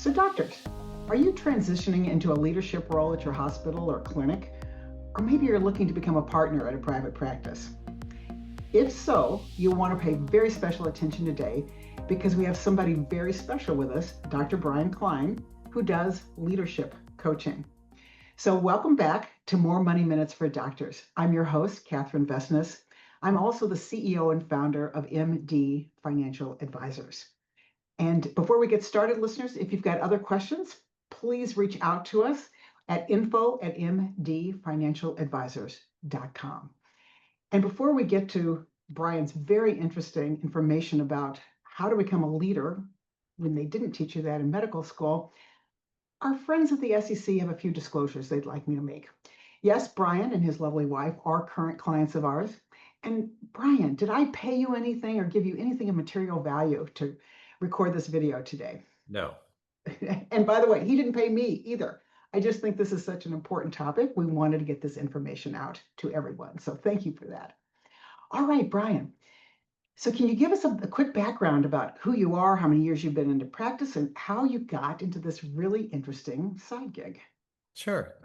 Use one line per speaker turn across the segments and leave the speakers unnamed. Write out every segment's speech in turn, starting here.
So, doctors, are you transitioning into a leadership role at your hospital or clinic? Or maybe you're looking to become a partner at a private practice. If so, you'll want to pay very special attention today because we have somebody very special with us, Dr. Brian Clyne, who does leadership coaching. So, welcome back to More Money Minutes for Doctors. I'm your host, Katherine Vessenes. I'm also the CEO and founder of MD Financial Advisors. And before we get started, listeners, if you've got other questions, please reach out to us at info@mdfinancialadvisors.com. And before we get to Brian's very interesting information about how to become a leader when they didn't teach you that in medical school, our friends at the SEC have a few disclosures they'd like me to make. Yes, Brian and his lovely wife are current clients of ours. And Brian, did I pay you anything or give you anything of material value to record this video today?
No.
And by the way, he didn't pay me either. I just think this is such an important topic. We wanted to get this information out to everyone. So thank you for that. All right, Brian. So can you give us a quick background about who you are, how many years you've been into practice, and how you got into this really interesting side gig?
Sure.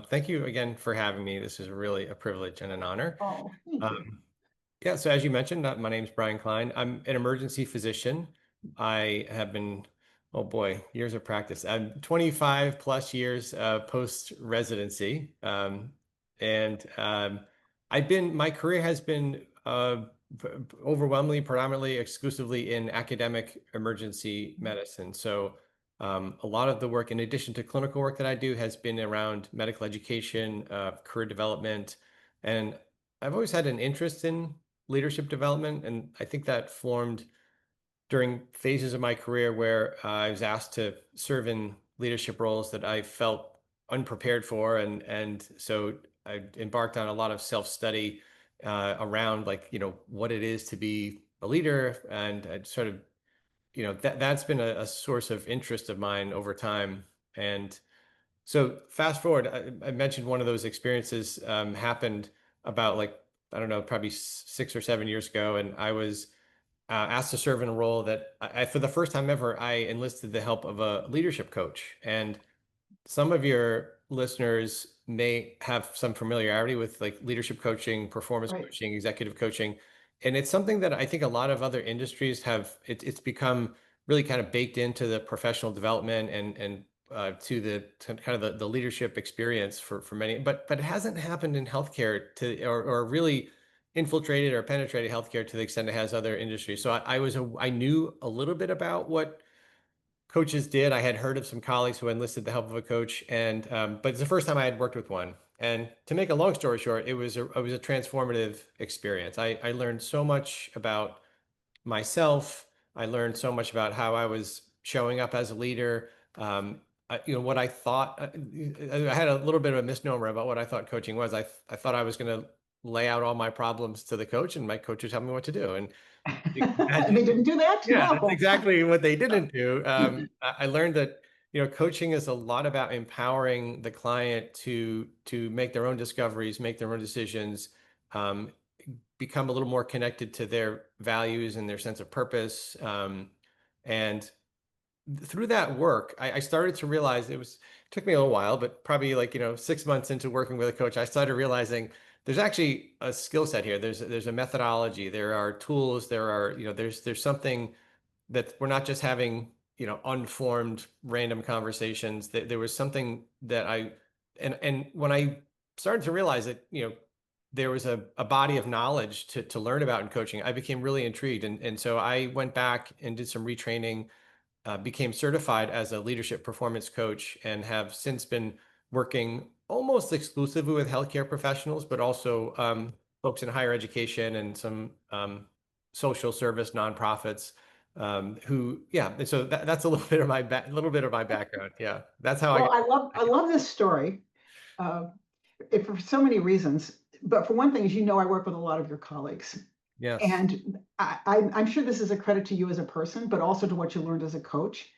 Thank you again for having me. This is really a privilege and an honor.
Oh, thank you.
Yeah, so as you mentioned, my name's Brian Clyne. I'm an emergency physician. I have been, oh boy, years of practice. I'm 25 plus years post-residency. My career has been overwhelmingly, predominantly, exclusively in academic emergency medicine. So a lot of the work, in addition to clinical work that I do, has been around medical education, career development, and I've always had an interest in leadership development, and I think that formed during phases of my career where I was asked to serve in leadership roles that I felt unprepared for, and so I embarked on a lot of self-study around what it is to be a leader, and I sort of that's been a source of interest of mine over time. And so fast forward, I mentioned one of those experiences happened about I don't know, probably 6 or 7 years ago, and I was asked to serve in a role that for the first time ever, I enlisted the help of a leadership coach. And some of your listeners may have some familiarity with like leadership coaching, performance
Right.
coaching, executive coaching. And it's something that I think a lot of other industries have, it's become really kind of baked into the professional development and to kind of the leadership experience for many, but it hasn't happened in healthcare or really infiltrated or penetrated healthcare to the extent it has other industries. So I knew a little bit about what coaches did. I had heard of some colleagues who enlisted the help of a coach, and but it's the first time I had worked with one. And to make a long story short, it was a transformative experience. I learned so much about myself. I learned so much about how I was showing up as a leader. What I thought, I had a little bit of a misnomer about what I thought coaching was. I thought I was going to lay out all my problems to the coach, and my coach would tell me what to do. And you can
And they
imagine,
didn't do that?
yeah, that's
No.
exactly what they didn't do. I learned that coaching is a lot about empowering the client to make their own discoveries, make their own decisions, um, become a little more connected to their values and their sense of purpose. And through that work, I started to realize it took me a little while, but probably 6 months into working with a coach, I started realizing there's actually a skill set here. There's a methodology. There are tools. There's something that we're not just having, unformed random conversations. That there was something that and when I started to realize that, there was a body of knowledge to learn about in coaching, I became really intrigued. And so I went back and did some retraining, became certified as a leadership performance coach, and have since been working almost exclusively with healthcare professionals, but also folks in higher education and some social service nonprofits and so that's a little bit of my background. Yeah, that's how I
Well,
got.
I love this story uh, for so many reasons. But for one thing, as you know, I work with a lot of your colleagues.
Yes.
And I'm sure this is a credit to you as a person, but also to what you learned as a coach.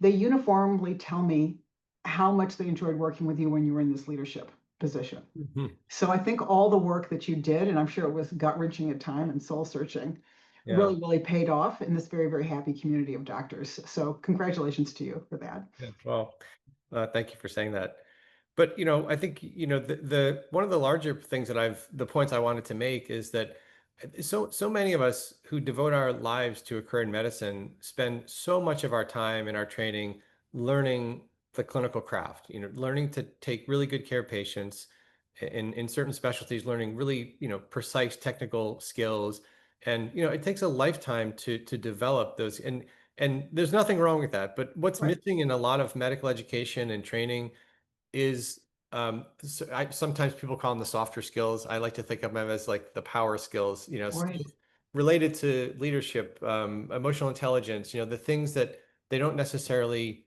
They uniformly tell me how much they enjoyed working with you when you were in this leadership position.
Mhm.
So I think all the work that you did, and I'm sure it was gut wrenching at time and soul searching,
Yeah.
really paid off in this very happy community of doctors. So congratulations to you for that.
Yeah. Well, thank you for saying that. But I think the one of the larger things that the points I wanted to make is that so many of us who devote our lives to a career in medicine spend so much of our time in our training learning the clinical craft, learning to take really good care of patients in certain specialties, learning really, precise technical skills. And, it takes a lifetime to develop those. And there's nothing wrong with that. But what's
Right.
missing in a lot of medical education and training is sometimes people call them the softer skills. I like to think of them as like the power skills,
Right.
skills related to leadership, emotional intelligence, the things that they don't necessarily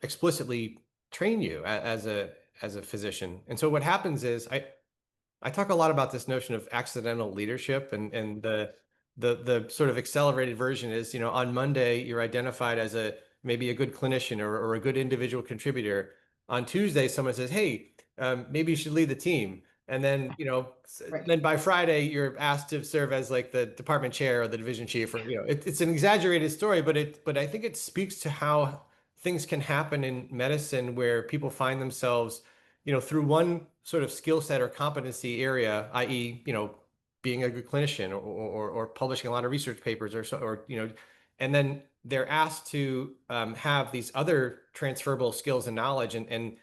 explicitly train you as a physician. And so what happens is I talk a lot about this notion of accidental leadership, and the sort of accelerated version is, on Monday you're identified as maybe a good clinician or a good individual contributor. On Tuesday, someone says, "Hey, maybe you should lead the team," and then
Right.
then by Friday you're asked to serve as like the department chair or the division chief, or it's an exaggerated story, but I think it speaks to how things can happen in medicine where people find themselves through one sort of skill set or competency area, i.e., being a good clinician or publishing a lot of research papers or so, and then they're asked to have these other transferable skills and knowledge and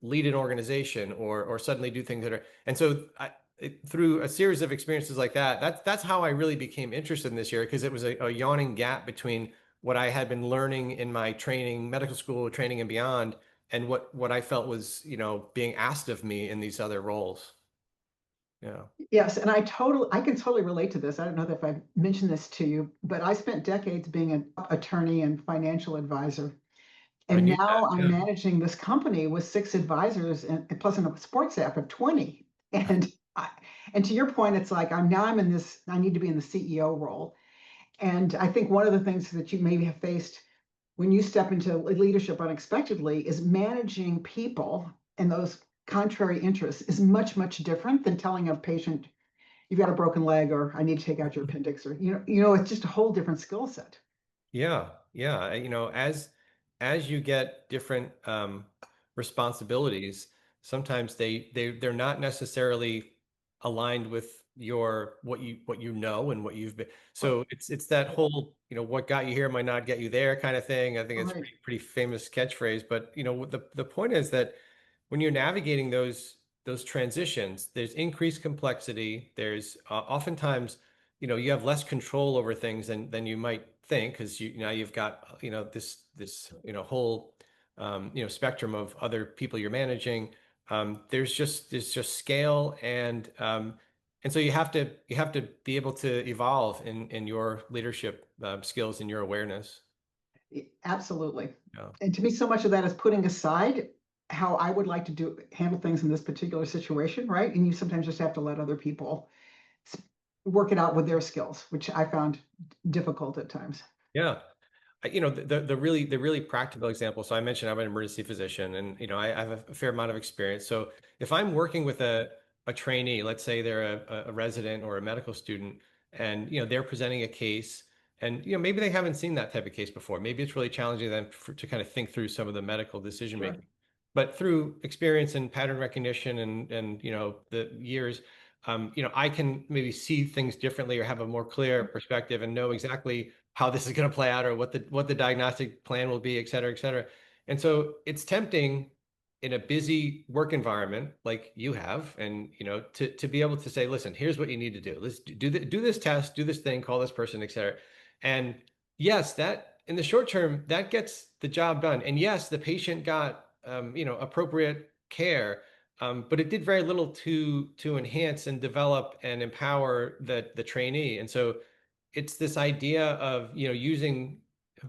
lead an organization or suddenly do things that are, and so through a series of experiences like that, that's how I really became interested in this year, because it was a yawning gap between what I had been learning in my training, medical school training and beyond, and what I felt was, being asked of me in these other roles. Yeah.
Yes, and I can totally relate to this. I don't know if I've mentioned this to you, but I spent decades being an attorney and financial advisor.
I
And
knew that.
now I'm
Yeah.
managing this company with 6 advisors and plus a sports staff of 20. And I, and to your point, it's like I'm in this, I need to be in the CEO role. And I think one of the things that you maybe have faced when you step into leadership unexpectedly is managing people and those contrary interests is much different than telling a patient you've got a broken leg or I need to take out your appendix, or it's just a whole different skill set.
Yeah, yeah. As you get different responsibilities, sometimes they're not necessarily aligned with your what you know and what you've been.
Right.
So it's that whole, what got you here might not get you there kind of thing. I think it's
Right.
pretty famous catchphrase. But the point is that when you're navigating those transitions, there's increased complexity. There's oftentimes you have less control over things than you might think, because now you've got this whole spectrum of other people you're managing. There's just scale, and so you have to be able to evolve in your leadership skills and your awareness.
Absolutely.
Yeah.
And to me, so much of that is putting aside how I would like to handle things in this particular situation, right? And you sometimes just have to let other people work it out with their skills, which I found difficult at times.
Yeah. The really practical example. So I mentioned I'm an emergency physician, and I have a fair amount of experience. So if I'm working with a trainee, let's say they're a resident or a medical student, and they're presenting a case, and maybe they haven't seen that type of case before. Maybe it's really challenging them to kind of think through some of the medical decision
Sure.
making. But through experience and pattern recognition and the years, I can maybe see things differently or have a more clear perspective and know exactly how this is going to play out, or what the diagnostic plan will be, et cetera, et cetera. And so it's tempting in a busy work environment like you have, and to be able to say, listen, here's what you need to do. Let's do this test, do this thing, call this person, et cetera. And yes, that in the short term, that gets the job done. And yes, the patient got appropriate care. But it did very little to enhance and develop and empower the trainee. And so it's this idea of using,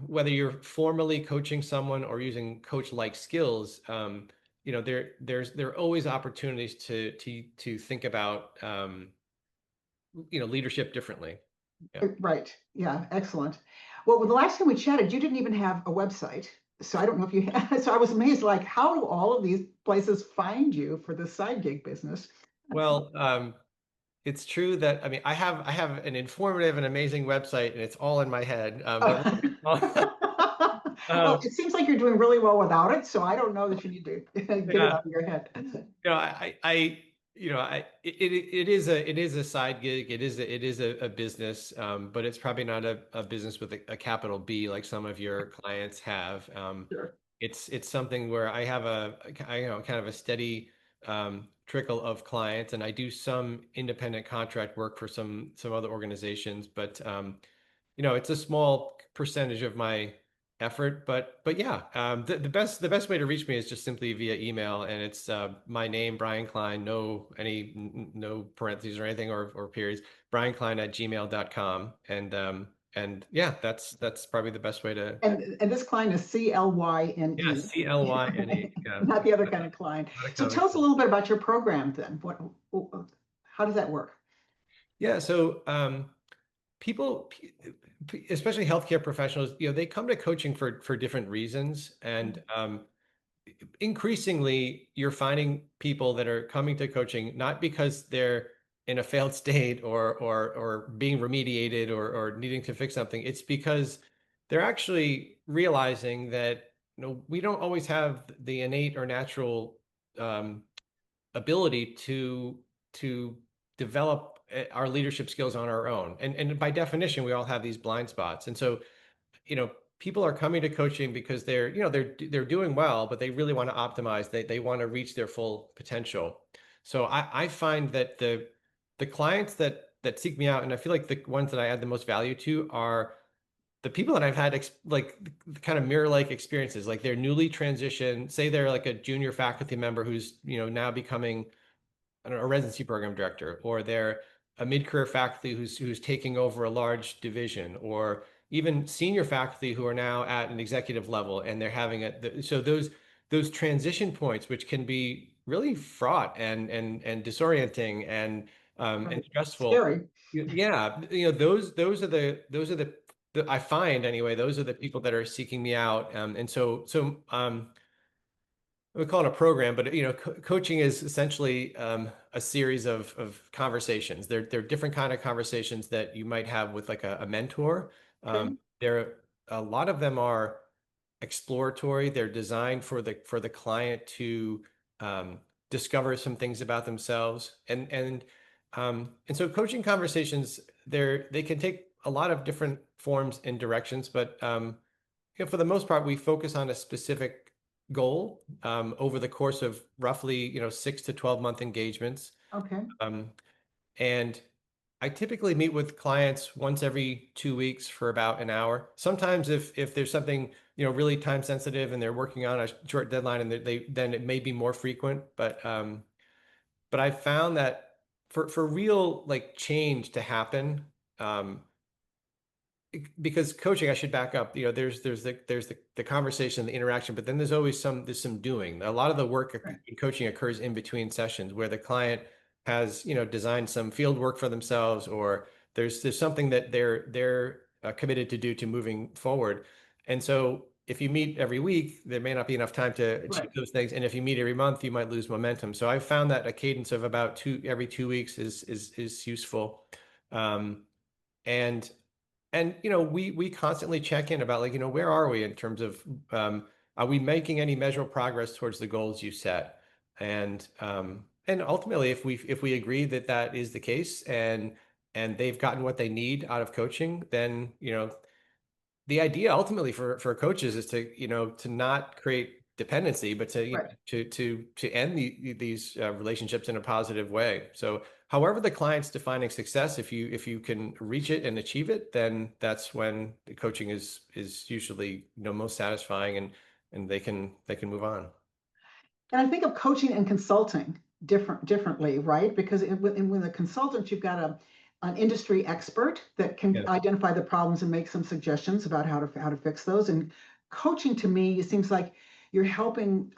whether you're formally coaching someone or using coach-like skills, there are always opportunities to think about leadership differently. Yeah.
Right. Yeah. Excellent. Well, the last time we chatted, you didn't even have a website. So I don't know if you had, so I was amazed, like, how do all of these places find you for this side gig business?
Well, it's true that, I mean, I have an informative and amazing website, and it's all in my head. But
Oh. Well,
um,
it seems like you're doing really well without it, so I don't know that you need to get it
yeah,
out of your head.
it is a side gig. It is a business, but it's probably not a business with a capital B like some of your clients have.
Sure.
It's something where I have kind of a steady trickle of clients, and I do some independent contract work for some other organizations, but it's a small percentage of my effort, but yeah, the best way to reach me is just simply via email, and it's my name, Brian Clyne, no parentheses or anything or periods, brianclyne@gmail.com, and yeah, that's probably the best way to.
And this Clyne is
Yeah,
Clyne,
Clyne. Yeah,
not the other kind of Clyne.
not a
So
comic.
tell us a little bit about your program then. How does that work?
Yeah, so people, especially healthcare professionals, they come to coaching for different reasons, and increasingly you're finding people that are coming to coaching not because they're in a failed state or being remediated or needing to fix something. It's because they're actually realizing that we don't always have the innate or natural um, ability to develop our leadership skills on our own. And by definition, we all have these blind spots. And so, people are coming to coaching because they're doing well, but they really want to optimize. They want to reach their full potential. So I find that the clients that seek me out, and I feel like the ones that I add the most value to are the people that I've had like the kind of mirror-like experiences, like they're newly transitioned, say they're like a junior faculty member who's now becoming a residency program director, or they're a mid-career faculty who's taking over a large division, or even senior faculty who are now at an executive level, and they're having so those transition points, which can be really fraught and disorienting and
Right.
stressful.
Scary.
Yeah, I find anyway, those are the people that are seeking me out. And so we call it a program, but coaching is essentially a series of conversations. They're different kind of conversations that you might have with like a mentor.
Okay.
There, a lot of them are exploratory. They're designed for the client to discover some things about themselves, and so coaching conversations, they can take a lot of different forms and directions, but for the most part, we focus on a specific goal over the course of roughly 6 to 12 month engagements.
Okay.
Um, and I typically meet with clients once every 2 weeks for about an hour. Sometimes if there's something really time sensitive and they're working on a short deadline, and then it may be more frequent. But I found that for real like change to happen, um, because coaching, I should back up. There's the conversation, the interaction, but then there's some doing. A lot of the work
Right.
in coaching occurs in between sessions where the client has designed some field work for themselves, or there's something that they're committed to do to moving forward. And so if you meet every week, there may not be enough time to achieve
Right.
those things. And if you meet every month, you might lose momentum. So I've found that a cadence of about every 2 weeks is useful. Um, and we constantly check in about, like, where are we in terms of are we making any measurable progress towards the goals you set? And ultimately, if we agree that that is the case, and they've gotten what they need out of coaching, then the idea ultimately for coaches is to not create dependency, but
Right.
to end these relationships in a positive way. So however the client's defining success, if you can reach it and achieve it, then that's when the coaching is usually most satisfying, and they can move on.
And I think of coaching and consulting differently, right? Because with a consultant, you've got an industry expert that can
Yeah.
identify the problems and make some suggestions about how to fix those. And coaching to me, it seems like you're helping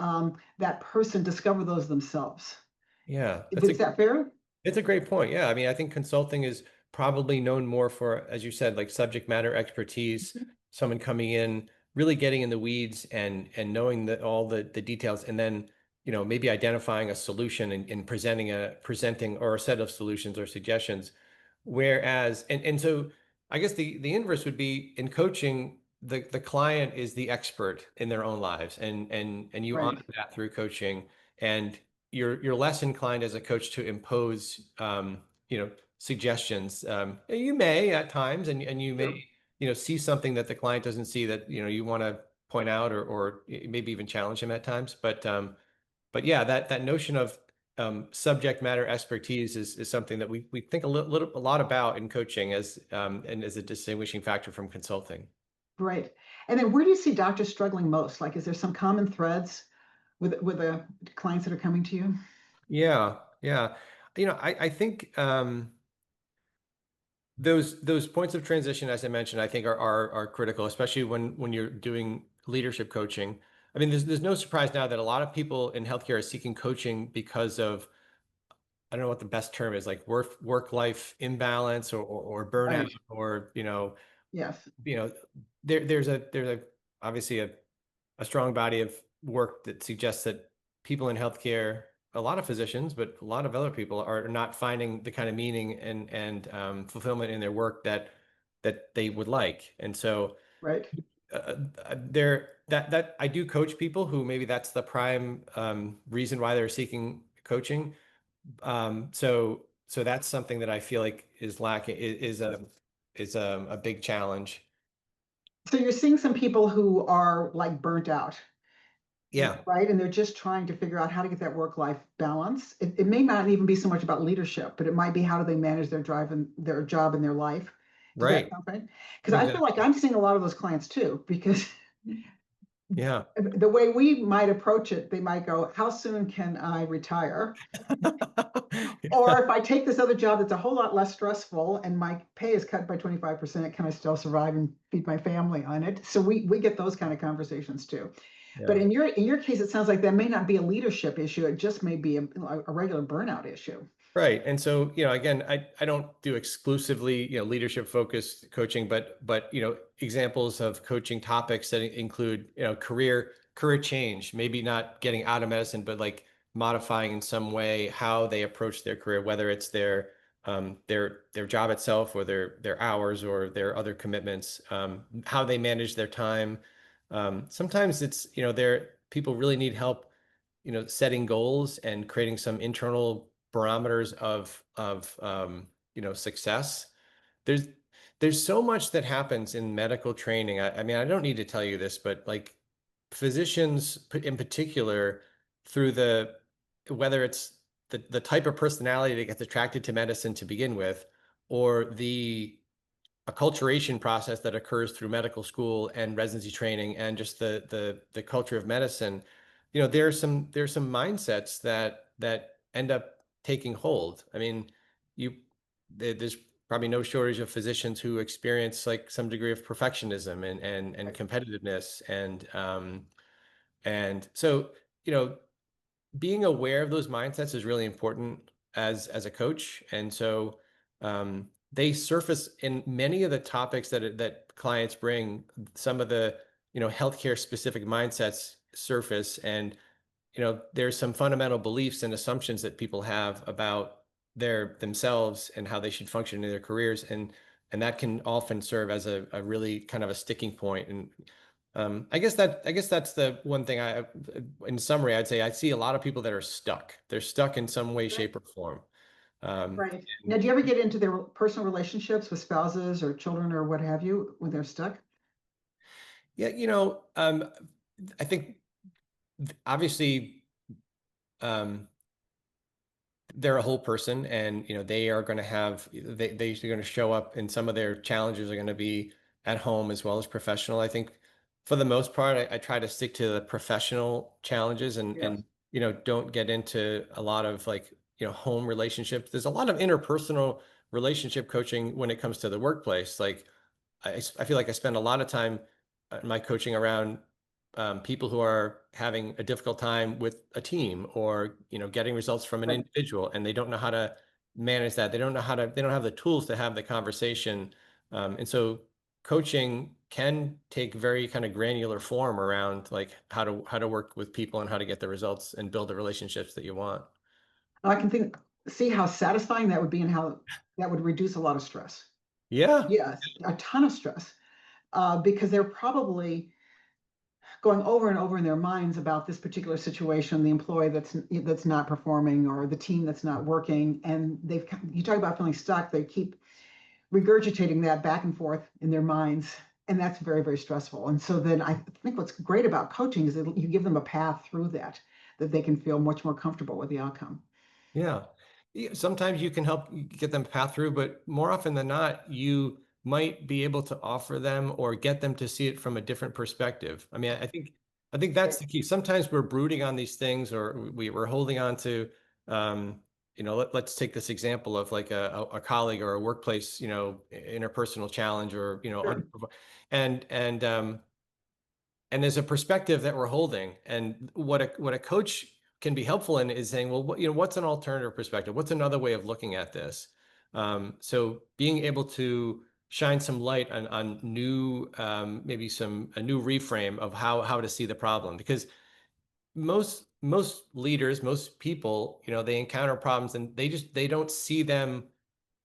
that person discover those themselves.
Yeah,
Is that fair?
it's a great point. Yeah, I mean, I think consulting is probably known more for, as you said, like subject matter expertise, someone coming in, really getting in the weeds and knowing all the details, and then maybe identifying a solution and presenting or a set of solutions or suggestions. Whereas, and so I guess the inverse would be in coaching, the client is the expert in their own lives, and you honor
Right.
that through coaching, and you're less inclined as a coach to impose suggestions. You may at times, and you
True.
may see something that the client doesn't see that you want to point out, or maybe even challenge him at times. But yeah, that notion of subject matter expertise is something that we think a lot about in coaching as and as a distinguishing factor from consulting.
Right. And then where do you see doctors struggling most? Like, is there some common threads with the clients that are coming to you?
Yeah, yeah. I think those points of transition, as I mentioned, I think are critical, especially when you're doing leadership coaching. I mean, there's no surprise now that a lot of people in healthcare are seeking coaching because of, I don't know what the best term is, like work-life imbalance or burnout,
Right.
or
Yes.
you know there's obviously a strong body of work that suggests that people in healthcare, a lot of physicians, but a lot of other people are not finding the kind of meaning and fulfillment in their work that they would like. And so
Right.
there that I do coach people who maybe that's the prime reason why they're seeking coaching. So that's something that I feel like is lacking, is a big challenge.
So you're seeing some people who are like burnt out,
Yeah,
right? And they're just trying to figure out how to get that work-life balance. It may not even be so much about leadership, but it might be how do they manage their drive and their job and their life. Does that
right.
sound right? Because I feel like
Exactly.
I'm seeing a lot of those clients too, because
Yeah.
the way we might approach it, they might go, how soon can I retire? Or if I take this other job that's a whole lot less stressful and my pay is cut by 25%, can I still survive and feed my family on it? So we get those kind of conversations too. But
Yeah.
in your case, it sounds like that may not be a leadership issue. It just may be a regular burnout issue.
Right. And so, again, I don't do exclusively, leadership focused coaching, but, examples of coaching topics that include, career change, maybe not getting out of medicine, but like modifying in some way how they approach their career, whether it's their job itself or their hours or their other commitments, how they manage their time. Sometimes it's, people really need help, setting goals and creating some internal barometers of success. There's there's so much that happens in medical training. I mean, I don't need to tell you this, but like physicians in particular, through whether it's the type of personality that gets attracted to medicine to begin with, or the acculturation process that occurs through medical school and residency training and just the culture of medicine, there's some mindsets that end up taking hold. I mean, you there's probably no shortage of physicians who experience like some degree of perfectionism and competitiveness, and so being aware of those mindsets is really important as a coach. And so they surface in many of the topics that clients bring. Some of the healthcare specific mindsets surface, and there's some fundamental beliefs and assumptions that people have about themselves and how they should function in their careers, and that can often serve as a really kind of a sticking point. And I guess that's the one thing in summary, I'd say I see a lot of people that are stuck. They're stuck in some way, shape, or form. Um,
Right. Now,
and
do you ever get into their personal relationships with spouses or children or what have you when they're stuck?
yeah, I think obviously um, they're a whole person, and they are going to have they're going to show up, and some of their challenges are going to be at home as well as professional. I think for the most part I try to stick to the professional challenges, and
Yes.
don't get into a lot of like home relationships. There's a lot of interpersonal relationship coaching when it comes to the workplace. Like I feel like I spend a lot of time in my coaching around people who are having a difficult time with a team, or getting results from an
Right.
individual, and they don't know how to manage that. They don't have the tools to have the conversation. And so coaching can take very kind of granular form around like how to work with people and how to get the results and build the relationships that you want.
I can see how satisfying that would be and how that would reduce a lot of stress.
Yeah.
Yes, a ton of stress, because they're probably going over and over in their minds about this particular situation, the employee that's not performing or the team that's not working, and you talk about feeling stuck. They keep regurgitating that back and forth in their minds, and that's very, very stressful. And so then I think what's great about coaching is that you give them a path through that they can feel much more comfortable with the outcome.
Yeah. Sometimes you can help get them path through, but more often than not, you might be able to offer them or get them to see it from a different perspective. I mean, I think that's the key. Sometimes we're brooding on these things, or we're holding on to, um, let's take this example of like a colleague or a workplace, interpersonal challenge or,
Sure.
and there's a perspective that we're holding, and what a coach can be helpful in is saying, well, what's an alternative perspective, what's another way of looking at this. So being able to shine some light on new, maybe a new reframe of how to see the problem, because most leaders, most people, they encounter problems and they don't see them,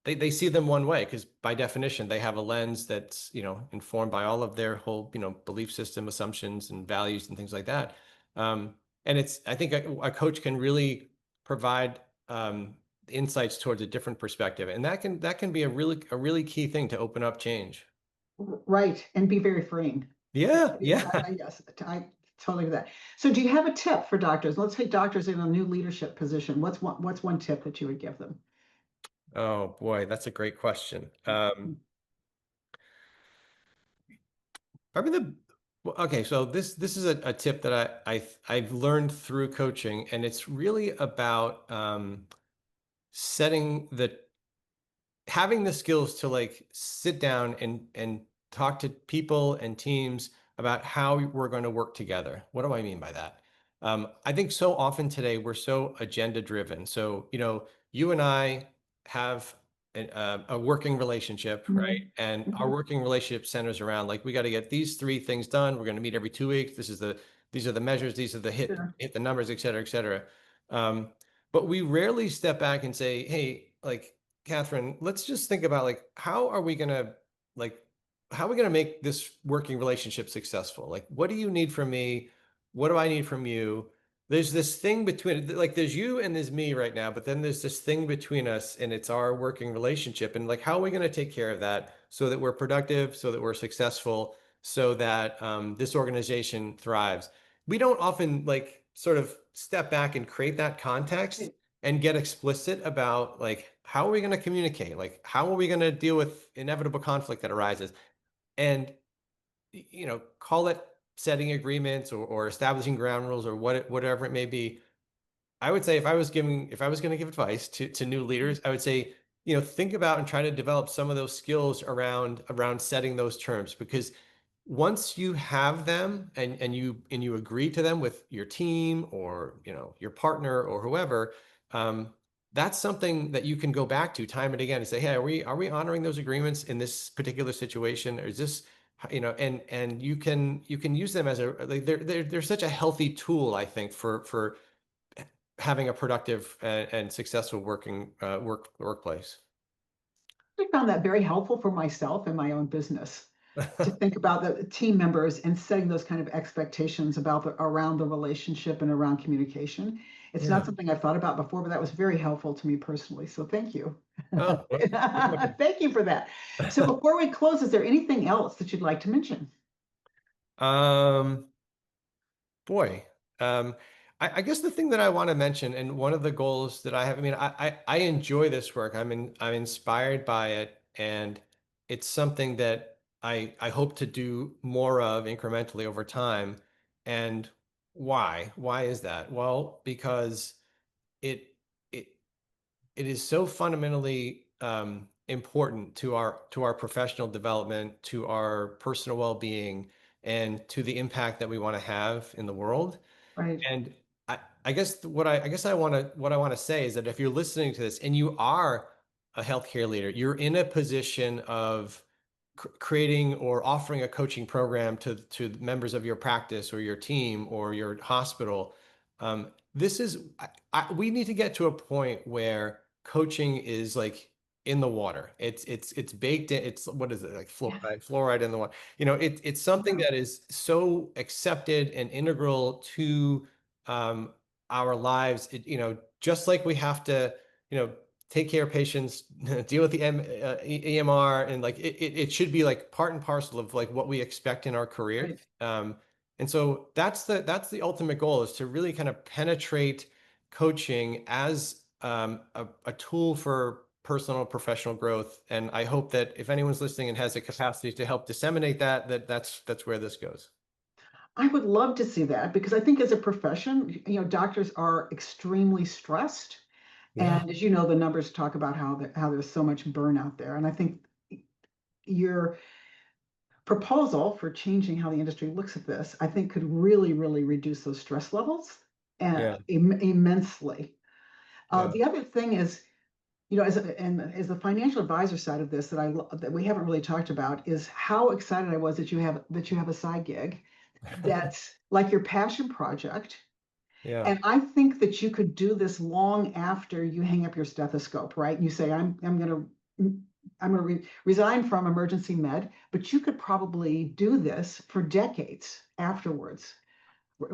they see them one way because by definition they have a lens that's informed by all of their whole belief system, assumptions and values and things like that. And I think a coach can really provide insights towards a different perspective, and that can be a really key thing to open up change.
Right, and be very freeing.
Yeah, yeah.
Yes, I totally agree with that. So, do you have a tip for doctors? Let's take doctors in a new leadership position. What's one tip that you would give them?
Oh boy, that's a great question. Probably well, okay, so this is a tip that I've learned through coaching, and it's really about setting the having the skills to like sit down and talk to people and teams about how we're going to work together. What do I mean by that? I think so often today we're so agenda driven. So, you and I have a working relationship, right?
Mhm.
And our
Mhm.
working relationship centers around like we got to get these three things done. We're going to meet every 2 weeks. These are the measures. These are the
Sure.
hit the numbers, et cetera, et cetera. Um, but we rarely step back and say, hey, like Catherine, let's just think about like like how are we gonna make this working relationship successful? Like, what do you need from me? What do I need from you? There's this thing between like there's you and there's me right now, but then there's this thing between us and it's our working relationship. And like how are we gonna take care of that so that we're productive, so that we're successful, so that this organization thrives? We don't often like sort of step back and create that context and get explicit about like how are we going to communicate, like how are we going to deal with inevitable conflict that arises, and call it setting agreements or establishing ground rules or whatever it may be. I would say if I was going to give advice to new leaders, I would say, think about and try to develop some of those skills around setting those terms, because once you have them and you agree to them with your team or your partner or whoever, um, that's something that you can go back to time and again and say, hey, are we honoring those agreements in this particular situation, or is this and you can use them as a like they're such a healthy tool, I think, for having a productive and successful workplace.
I found that very helpful for myself and my own business to think about the team members and setting those kind of expectations around the relationship and around communication. It's
Yeah.
not something I've thought about before, but that was very helpful to me personally. So thank you.
Oh, well, you're welcome.
Thank you for that. So before we close, is there anything else that you'd like to mention?
Um, Boy, um, I guess the thing that I want to mention, and one of the goals that I have, I mean, I enjoy this work. I'm inspired by it, and it's something that I hope to do more of incrementally over time. And why? Why is that? Well, because it it it is so fundamentally important to our professional development, to our personal well-being, and to the impact that we want to have in the world.
Right.
And I guess what I want to say is that if you're listening to this and you are a healthcare leader, you're in a position of creating or offering a coaching program to members of your practice or your team or your hospital, this is we need to get to a point where coaching is like in the water. It's baked in. It's what is it like
Yes.
fluoride in the water. It's something
Yeah.
that is so accepted and integral to um, our lives. Just like we have to, you know, take care of patients, deal with the EMR, and like it should be like part and parcel of like what we expect in our career.
Right.
And so that's the ultimate goal, is to really kind of penetrate coaching as a tool for personal professional growth. And I hope that if anyone's listening and has the capacity to help disseminate that's where this goes.
I would love to see that because I think as a profession, doctors are extremely stressed.
Yeah.
And as you know, the numbers talk about how there's so much burnout there. And I think your proposal for changing how the industry looks at this, I think could really, really reduce those stress levels
Yeah.
immensely.
Yeah.
The other thing is, as the financial advisor side of this that we haven't really talked about is how excited I was that you have a side gig that's like your passion project.
Yeah.
And I think that you could do this long after you hang up your stethoscope, right? And you say, I'm going to resign from emergency med, but you could probably do this for decades afterwards.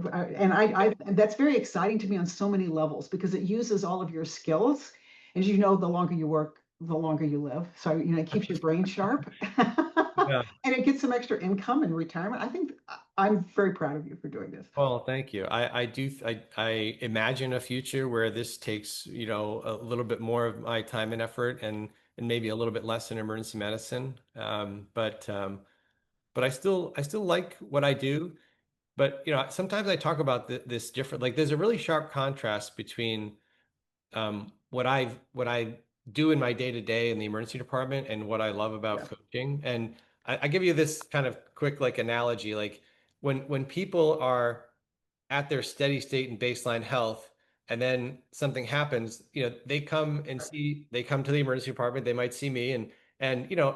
And that's very exciting to me on so many levels because it uses all of your skills. As you know, the longer you work, the longer you live. So, it keeps your brain sharp
Yeah.
and it gets some extra income in retirement. I think I'm very proud of you for doing this.
Well, thank you. I imagine a future where this takes, a little bit more of my time and effort, and maybe a little bit less in emergency medicine. But I still like what I do. But sometimes I talk about this different. Like, there's a really sharp contrast between what I do in my day to day in the emergency department and what I love about
Yeah,
coaching. And I give you this kind of quick like analogy, like when people are at their steady state and baseline health, and then something happens, they come to the emergency department, they might see me, and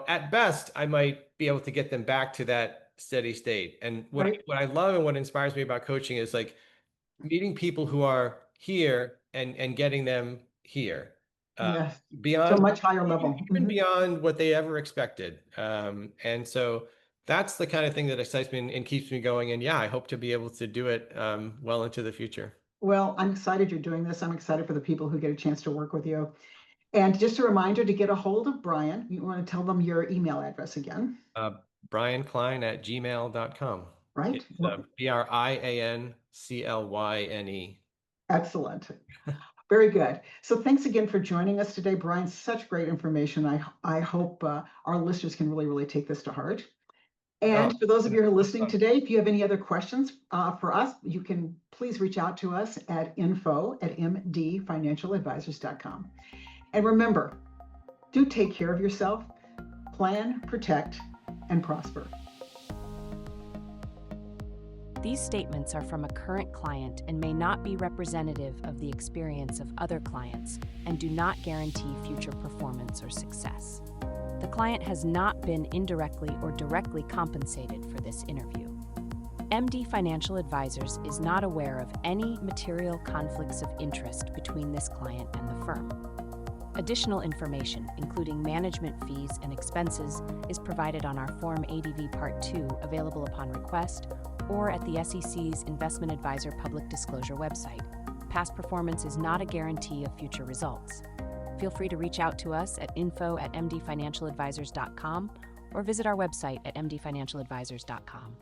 at best I might be able to get them back to that steady state. And what
right.
what I love and what inspires me about coaching is like meeting people who are here and getting them here, uh,
Yes. To a
beyond
much higher
even,
level.
even beyond what they ever expected. And so that's the kind of thing that excites me and keeps me going. And yeah, I hope to be able to do it well into the future.
Well, I'm excited you're doing this. I'm excited for the people who get a chance to work with you. And just a reminder to get a hold of Brian, you want to tell them your email address again,
Uh, Brian Clyne at gmail.com.
right?
It's
Well,
BrianClyne.
excellent. Very good. So thanks again for joining us today, Brian. Such great information. I hope our listeners can really, really take this to heart.
Oh,
And for those of you who are listening
fun.
today, if you have any other questions for us, you can please reach out to us at info@mdfinancialadvisors.com. And remember, do take care of yourself, plan, protect, and prosper.
These statements are from a current client and may not be representative of the experience of other clients and do not guarantee future performance or success. The client has not been indirectly or directly compensated for this interview. MD Financial Advisors is not aware of any material conflicts of interest between this client and the firm. Additional information, including management fees and expenses, is provided on our Form ADV Part 2, available upon request, or at the SEC's Investment Advisor Public Disclosure website. Past performance is not a guarantee of future results. Feel free to reach out to us at info@mdfinancialadvisors.com or visit our website at mdfinancialadvisors.com.